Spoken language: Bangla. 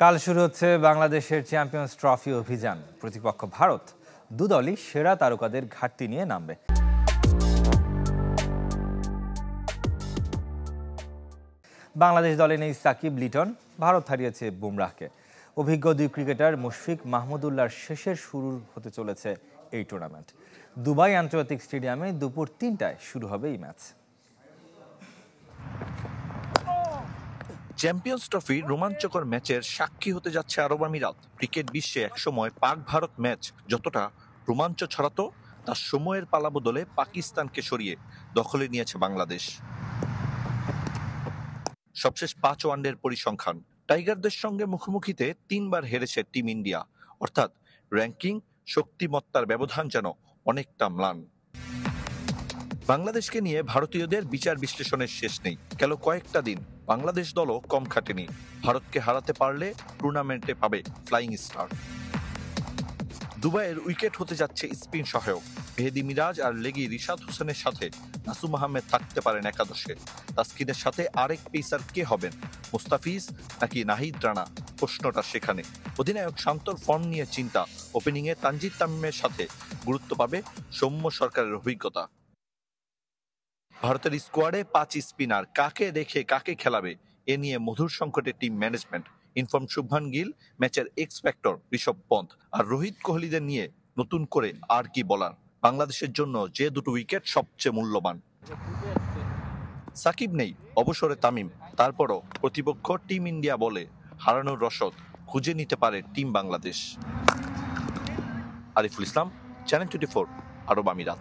কাল শুরু হচ্ছে বাংলাদেশের চ্যাম্পিয়ন্স ট্রফি অভিযান। প্রতিপক্ষ ভারত। দু দলই সেরা তারকাদের ঘাটতি নিয়ে নামবে। বাংলাদেশ দলে নেই সাকিব, লিটন। ভারত হারিয়েছে বুমরাহকে। অভিজ্ঞ দুই ক্রিকেটার মুশফিক, মাহমুদুল্লাহর শেষের শুরু হতে চলেছে এই টুর্নামেন্ট। দুবাই আন্তর্জাতিক স্টেডিয়ামে দুপুর ৩টায় শুরু হবে এই ম্যাচ। চ্যাম্পিয়ন্স ট্রফির রোমাঞ্চকর ম্যাচের সাক্ষী হতে যাচ্ছে আরব আমিরাত। ক্রিকেট বিশ্বে একসময় পাক ভারত ম্যাচ যতটা রোমাঞ্চ ছড়াতো, তার সময়ের পালাবদলে পাকিস্তানকে সরিয়ে দখলে নিয়েছে বাংলাদেশ। সবশেষ 5 ওয়ানডের পরিসংখ্যান, টাইগারদের সঙ্গে মুখোমুখিতে 3বার হেরেছে টিম ইন্ডিয়া। অর্থাৎ র্যাঙ্কিং, শক্তিমত্তার ব্যবধান যেন অনেকটা ম্লান। বাংলাদেশকে নিয়ে ভারতীয়দের বিচার বিশ্লেষণের শেষ নেই। গেল কয়েকটা দিন বাংলাদেশ দলও কম খাটেনি। ভারতকে হারাতে পারলে টুর্নামেন্টে পাবে ফ্লাইং স্টার। দুবাইয়ের উইকেট হতে যাচ্ছে স্পিন সহায়ক। মেহেদী মিরাজ আর লেগি রিশাদ হোসেনের সাথে নাসুম আহমেদ থাকতে পারেন একাদশে। তাসকিনের সাথে আরেক পেসার কে হবেন? মুস্তাফিজ নাকি নাহিদ রানা? প্রশ্নটা সেখানে। অধিনায়ক শান্তর ফর্ম নিয়ে চিন্তা। ওপেনিংয়ে তানজিদ তামিমের সাথে গুরুত্ব পাবে সৌম্য সরকারের অভিজ্ঞতা। ভারতের স্কোয়াডে 5 স্পিনার, কাকে রেখে কাকে খেলাবে এ নিয়ে মধুর সংকটে team management. Inform Shubman Gill, ম্যাচের এক্স ফ্যাক্টর ঋষভ পন্থ আর রোহিত কোহলিদের নিয়ে নতুন করে আর কি বলার। বাংলাদেশের জন্য যে দুটো উইকেট সবচেয়ে মূল্যবান। সাকিব নেই, অবসরে তামিম। তারপরও প্রতিপক্ষ টিম ইন্ডিয়া বলে হারানোর রসদ খুঁজে নিতে পারে টিম বাংলাদেশ। আরিফুল ইসলাম, চ্যানেল 24, আরব আমিরাত।